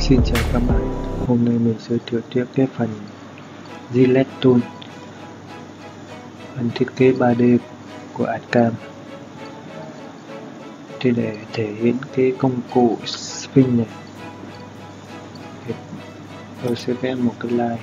Xin chào các bạn, hôm nay mình giới thiệu tiếp cái phần Gillette Tool, phần thiết kế 3D của Adcam. Thì để thể hiện cái công cụ Sphinx này, thì tôi sẽ vẽ một cái line.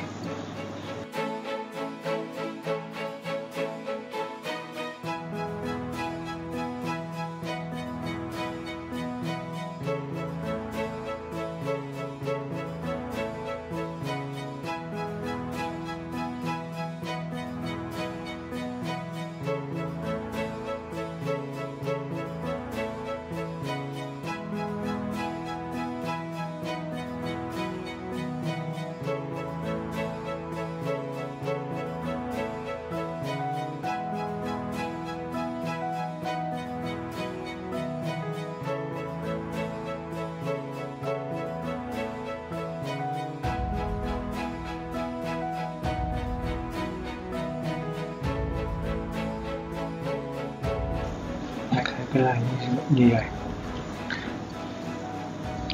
Cái line như vậy.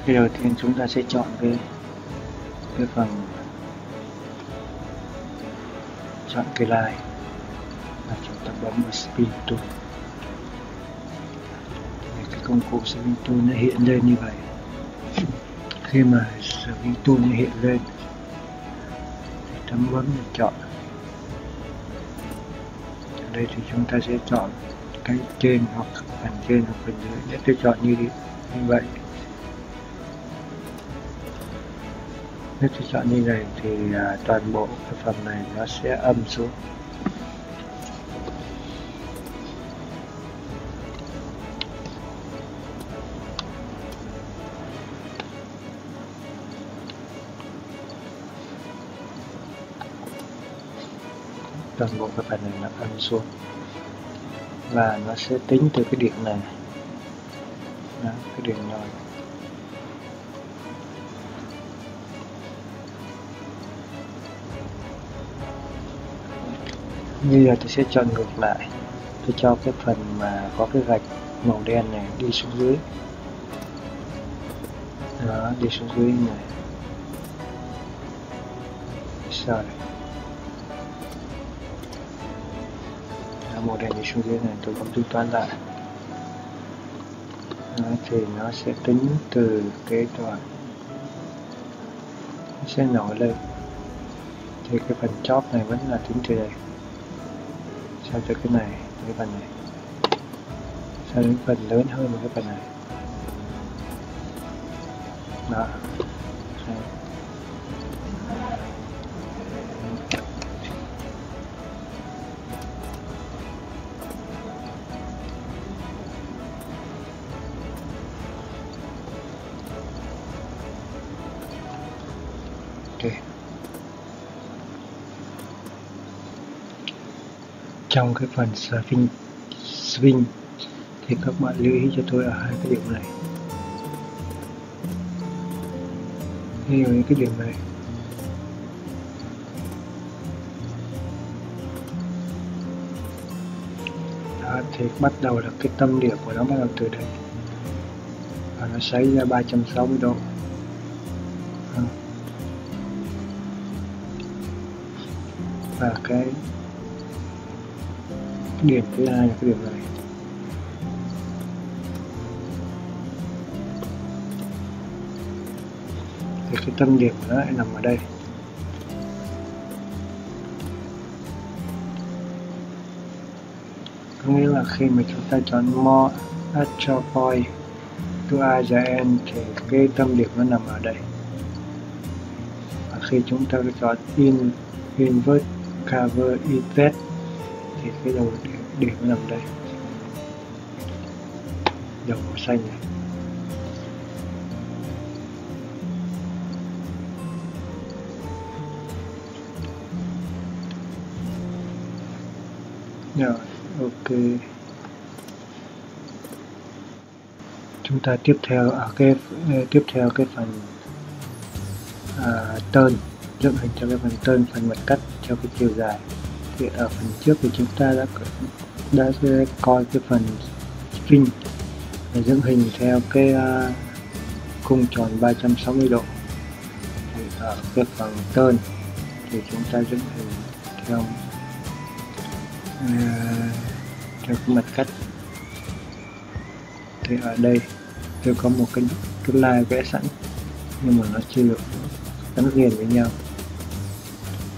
Cái đầu tiên chúng ta sẽ chọn cái phần chọn cái line và chúng ta bấm vào Spin Tool. Cái công cụ Spin Tool nó hiện lên như vậy. Khi mà Spin Tool nó hiện lên thì ta bấm để chọn. Ở đây thì chúng ta sẽ chọn cái trên hoặc phần trên hoặc phần dưới. Nếu tôi chọn như vậy, nếu tôi chọn như này thì toàn bộ cái phần này nó sẽ âm xuống. Toàn bộ cái phần này nó âm xuống và nó sẽ tính từ cái điểm này. Đó, cái điểm này như giờ tôi sẽ chọn ngược lại, tôi cho cái phần mà có cái gạch màu đen này đi xuống dưới. Đó, đi xuống dưới này. Rồi màu đen đi xuống dưới này, tôi bấm tính toán lại. Đó, thì nó sẽ tính từ cái đoạn nó sẽ nổi lên, thì cái phần chóp này vẫn là tính từ đây, sau từ cái này cái phần này, sau đến phần lớn hơn một cái phần này. Đó. Okay. Trong cái phần Sphinx thì các bạn lưu ý cho tôi ở hai cái điểm này. Lưu ý cái điểm này. Đó, thì bắt đầu là cái tâm điểm của nó bắt đầu từ đây và nó xoáy ra 360 độ. Đó. Và cái điểm thứ hai là cái điểm này. Thì cái tâm điểm của nó lại nằm ở đây. Có nghĩa là khi mà chúng ta chọn More Actual Point to Agent thì cái tâm điểm nó nằm ở đây. Và khi chúng ta chọn Invert Cover Effect thì cái đầu điểm nó nằm đây, đầu màu xanh này. Rồi, ok. Chúng ta tiếp theo ở cái phần turn, dựng hình cho cái phần turn, phần mặt cắt theo cái chiều dài. Thì ở phần trước thì chúng ta đã coi cái phần Sphinx để dựng hình theo cái khung tròn 360 độ. ở cái phần tên thì chúng ta dựng hình theo theo cái mặt cắt. Thì ở đây tôi có một cái line vẽ sẵn nhưng mà nó chưa được gắn liền với nhau.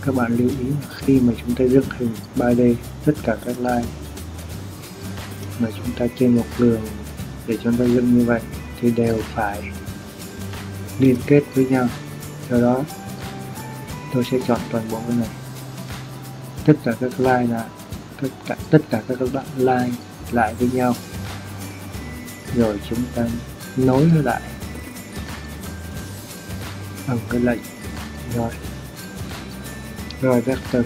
Các bạn lưu ý khi mà chúng ta dựng hình 3D, tất cả các line mà chúng ta trên một đường để chúng ta dựng như vậy thì đều phải liên kết với nhau. Do đó tôi sẽ chọn toàn bộ cái này, tất cả các line là tất cả các bạn line lại với nhau, rồi chúng ta nối lại bằng cái lệnh rồi vector.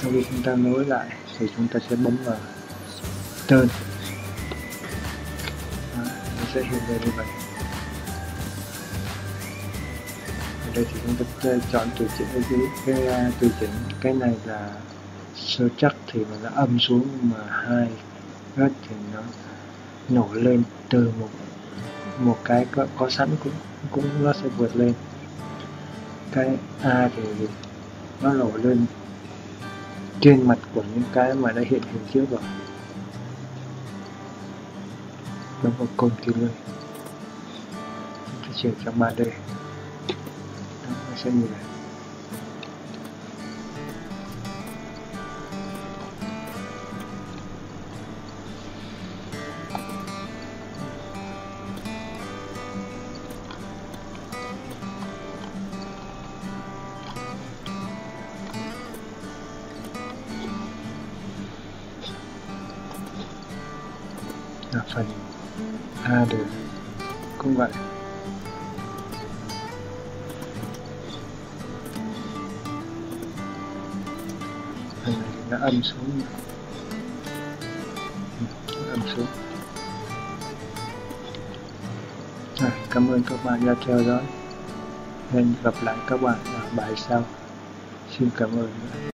Sau khi chúng ta nối lại thì chúng ta sẽ bấm vào turn, nó sẽ hiện ra như vậy. Ở đây thì chúng ta chọn tùy chỉnh cái này là sơ chắc thì nó âm xuống, mà hai gắt thì nó nổi lên từ một cái có sẵn cũng nó sẽ vượt lên. Cái A thì nó nổi lên trên mặt của những cái mà đã hiện hình trước rồi. Bấm vào Continue, chúng ta chuyển sang 3D, nó sẽ như này. Là phần A được cũng vậy. Phần này nó âm xuống, cảm ơn các bạn đã theo dõi. Hẹn gặp lại các bạn ở bài sau. Xin cảm ơn.